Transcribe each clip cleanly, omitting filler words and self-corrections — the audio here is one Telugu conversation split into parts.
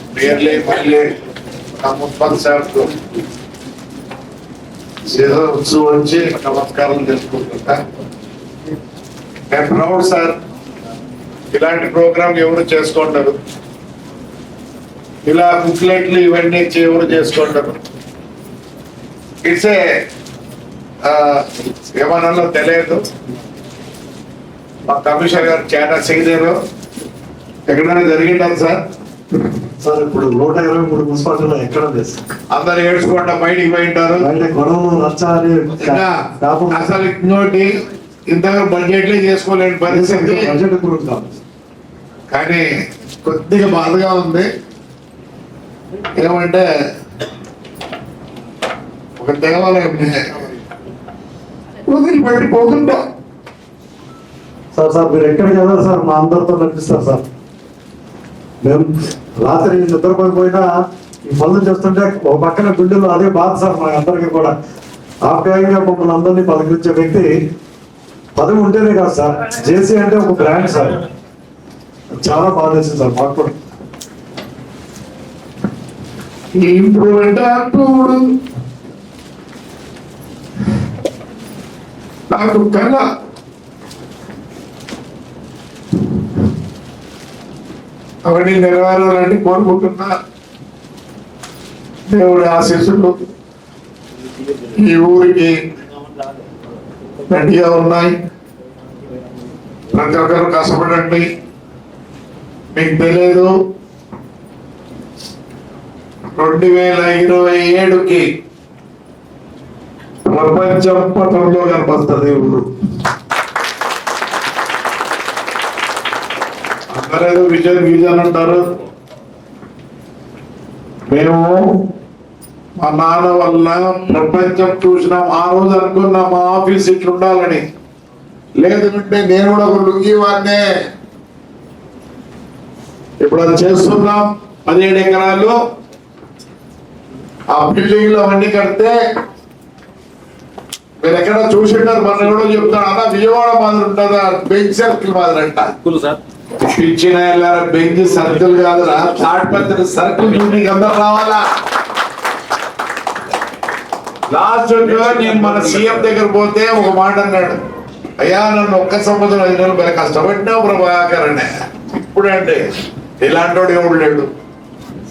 क्लियरली पहले हम उत्पन्न साहब को सीधा उत्सुवंची नमस्कार చేసుకుంటా నేను ప్రౌడ్ సార్ ఇలాంటి ప్రోగ్రామ్ ఎవరు చేసుకుంటారు ఇలా బుక్లెట్లు ఇవన్నీ ఎవరు చేసుకుంటారు ఇట్స్ ఏమన్నా తెలియదు మా కమిషనర్ గారు చాలా సీనియర్ ఎక్కడైనా జరిగిందా సార్ సార్ ఇప్పుడు 123 మున్సిపాలిటీలో ఎక్కడ లేదు అందరు ఏడ్చుకుంటా బయటికి పోయింటారు గొడవలు నచ్చాలి అసలు ఇంకోటి ఇంతగా బడ్జెట్లే చేసుకోలేని పరిస్థితి బడ్జెట్ ఇప్పుడు కాదు కానీ కొద్దిగా బాధగా ఉంది ఏమంటే ఒక దేవాలయం వదిలిపెట్టి పోకుండా సార్ మీరు ఎక్కడికి వెళ్ళారు సార్ మా అందరితో నడిపిస్తారు సార్ మేము రాత్రి నిద్రపోయిపోయినా ఈ పనులు చేస్తుంటే ఒక పక్కన గుండెల్లో అదే బాధ సార్ మా అందరికీ కూడా ఆప్యాయంగా మమ్మల్ని అందరినీ పలకరించే వ్యక్తి పదవి ఉంటేనే కాదు సార్ జేసీ అంటే ఒక బ్రాండ్ సార్ చాలా బాధ వేసింది సార్ మాకు కూడా ఇంప్రూవ్మెంట్ అప్పుడు నాకు కళ అవన్నీ నెరవేరాలని కోరుకుంటున్నా దేవుడి ఆశీస్సులు ఈ ఊరికి రెడీగా ఉన్నాయి ప్రతి ఒక్కరు కష్టపడండి మీకు తెలియదు 2027కి ప్రపంచం పటంలో కనిపిస్తుంది ఊరు అందరూ విజన్ అంటారు మేము మా నాన్న వల్ల ప్రపంచం చూసినాం ఆ రోజు అనుకున్నా మా ఆఫీస్ ఇట్లా ఉండాలని లేదంటే నేను కూడా ఒక లుంగి వాడినే ఇప్పుడు అది చేస్తున్నాం 17 ఎకరాలు ఆ బిల్డింగ్లు అవన్నీ కడితే మీరు ఎక్కడ చూసింటారు మన కూడా చెప్తాను అన్న విజయవాడ మాదిరి ఉంటుందా బెంచ్ సర్కిల్ మాదిరి అంట పిచ్చిన బెంచ్ సర్కిల్ కాదురా తాడిపత్రి సర్కిల్ మీకు అందరు రావాలా లాస్ట్ నేను మన సీఎం దగ్గర పోతే ఒక మాట అన్నాడు అయ్యా నన్ను ఒక్క సంవత్సరం 5 నెలలు బాగా కష్టపడినావు ప్రభాకర్ అనే ఇప్పుడంటే ఇలాంటి వాడు ఎవడు లేడు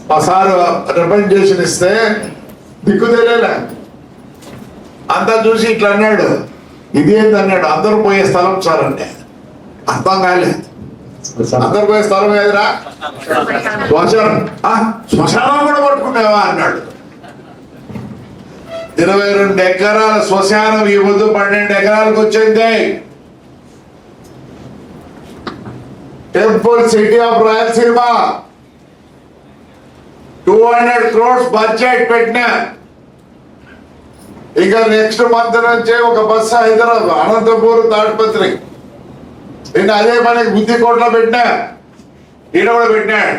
మా సార్ రిప్రజెంటేషన్ ఇస్తే దిక్కు తెలియలే అంతా చూసి ఇట్లా అన్నాడు ఇదేంటి అన్నాడు అందరూ పోయే స్థలం సార్ అంటే అర్థం కాలేదు అందరు పోయే స్థలం ఏదిరా శ్మశానం కూడా పట్టుకునేవా అన్నాడు 22 ఎకరాల శ్మశానం ఈ ముందు 12 ఎకరాలకు వచ్చింది temple city of Rayalaseema 200 crores budget పెట్టినా ఇంకా నెక్స్ట్ మంత్ నుంచి ఒక బస్సు హైదరాబాద్ అనంతపూర్ తాడిపత్రి నేను అదే మనకి బుద్ధికోట్లో పెట్టినా ఈడ కూడా పెట్టినాడు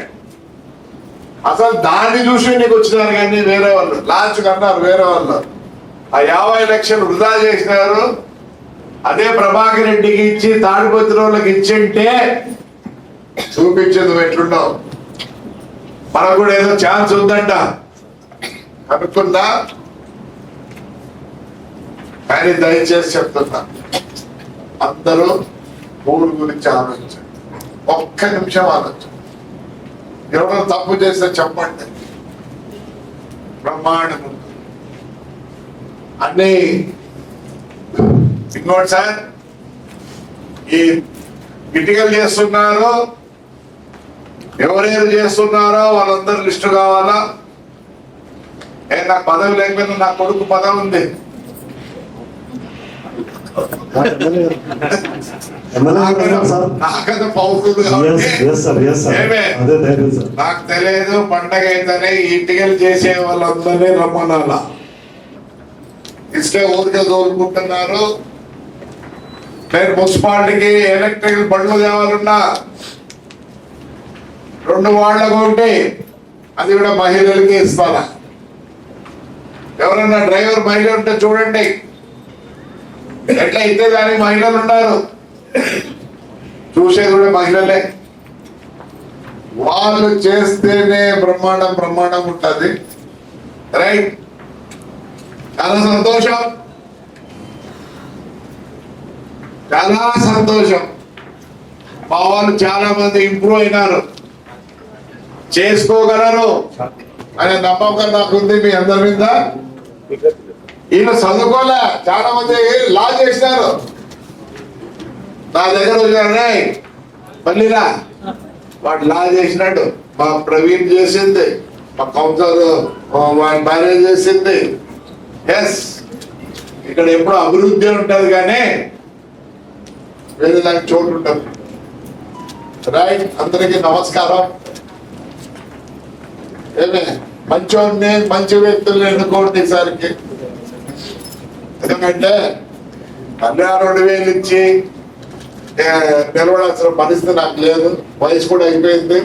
అసలు దాన్ని చూసి నీకు వచ్చినారు కానీ వేరే వాళ్ళు లాంచ్ కన్నారు వేరే వాళ్ళు ఆ 50 లక్షలు వృధా చేసినారు అదే ప్రభాకర్ రెడ్డికి ఇచ్చి తాడిపత్రి వాళ్ళకి ఇచ్చింటే చూపించేది ఎట్లుండవు మనకు కూడా ఏదో ఛాన్స్ ఉందంట అనుకుందా కానీ దయచేసి చెప్తున్నా అందరూ ఊరు గురించి ఆలోచించండి ఒక్క నిమిషం ఆలోచించండి ఎవరో తప్పు చేస్తే చెప్పండి బ్రహ్మాండం అన్ని ఇంకోటి సార్ ఈ ఇటుకలు చేస్తున్నారు ఎవరెవరు చేస్తున్నారో వాళ్ళందరూ లిస్టు కావాలా నాకు పదవి లేకపోయినా నా కొడుకు పదవి ఉంది నాకు తెలియదు పండగ అయితేనే ఇటుకలు చేసే వాళ్ళందరినీ రమ్మనాల ఇసుక ఊరికే తోలుకుంటున్నారు నేను మున్సిపాలిటీకి ఎలక్ట్రికల్ బండ్లు తేవాలన్నా 2 వార్డులకు ఒకటి అది కూడా మహిళలకి ఇస్తారా ఎవరన్నా డ్రైవర్ మహిళ ఉంటే చూడండి ఎట్లా అయితే దానికి మహిళలు ఉన్నారు చూసేది కూడా మహిళలే వాళ్ళు చేస్తేనే బ్రహ్మాండం ఉంటది. రైట్, చాలా సంతోషం, చాలా సంతోషం. మా వాళ్ళు చాలా మంది ఇంప్రూవ్ అయినారు, చేసుకోగలరు అనే నమ్మకం నాకుంది మీ అందరి మీద. ఈయన చదువుకోలే, చాలా మంది లా చేసినారు. నా దగ్గర వచ్చారే మళ్ళీరా వాడు లా చేసినాడు, మా ప్రవీణ్ చేసింది, మా కౌన్సిలర్ వాడి భార్య చేసింది. ఎస్, ఇక్కడ ఎప్పుడు అభివృద్ధి ఉంటది కానీ వేరే దానికి చోటు ఉంటుంది. రైట్, అందరికీ నమస్కారం. ఏమే మంచోడిని మంచి వ్యక్తుల్ని ఎన్నుకోండి ఈసారికి. ఎందుకంటే 12,000 ఇచ్చి నిలబడాల్సిన పరిస్థితి నాకు లేదు, వయసు కూడా అయిపోయింది.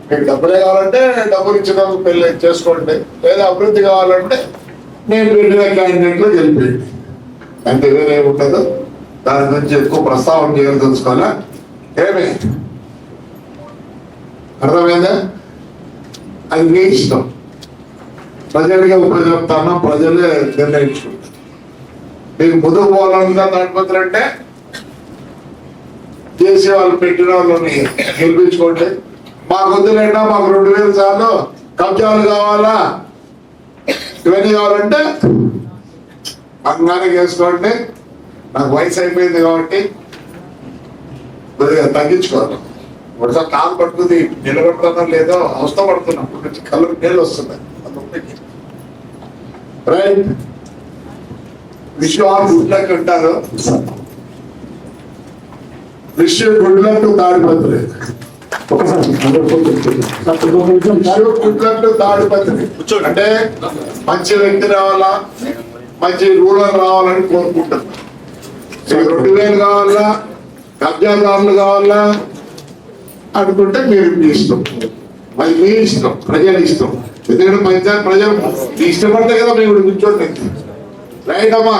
మీకు డబ్బులే కావాలంటే డబ్బులు ఇచ్చిన పెళ్లి చేసుకోండి, లేదా అభివృద్ధి కావాలంటే నేను పెట్టిన క్యాండిడేట్లు గెలిపేయండి, అంతే, వేరే ఉండదు. దాని గురించి ఎక్కువ ప్రస్తావన చేయాలి తెలుసుకోవాలా. ఏమి అర్థమైందా? అది మీ ఇష్టం. ప్రజలుగా ఉపయోగపుతాను, ప్రజలే నిర్ణయించుకుంటారు. మీకు ముందుకు పోవాలనుకున్న తాడిపత్రి అంటే చేసే వాళ్ళు పెట్టిన వాళ్ళని గెలిపించుకోండి. మాకు వద్దులేండా, మాకు 2,000 సార్లు కబ్జాలు కావాలా, ఇవన్నీ కావాలంటే అంగానే చేసుకోండి. నాకు వయసు అయిపోయింది కాబట్టి కొద్దిగా తగ్గించుకోవాలి. ఒకసారి కాలు పట్టుకుంది నిలబెడతానో లేదో అవస్థ పడుతున్నాం, ఇప్పుడు నుంచి కళ్ళు నీళ్ళు వస్తున్నాయి. రైట్, విషయం గుడ్లకి ఉంటారు. విషయం గుడ్లకు తాడిపత్రి, గుడ్లకు తాడిపత్రి అంటే మంచి వ్యక్తి రావాలా, మంచి రూలర్ రావాలని కోరుకుంటున్నాను. 2,000 కావాలా, కబ్జాదారులు కావాలా అనుకుంటే మీరు మీ ఇష్టం, అది మీ ఇష్టం, ప్రజల ఇష్టం. ఎందుకంటే పంచాయతీ ప్రజలు ఇష్టపడితే కదా మేము కూర్చోండి. రైట్ అమ్మా.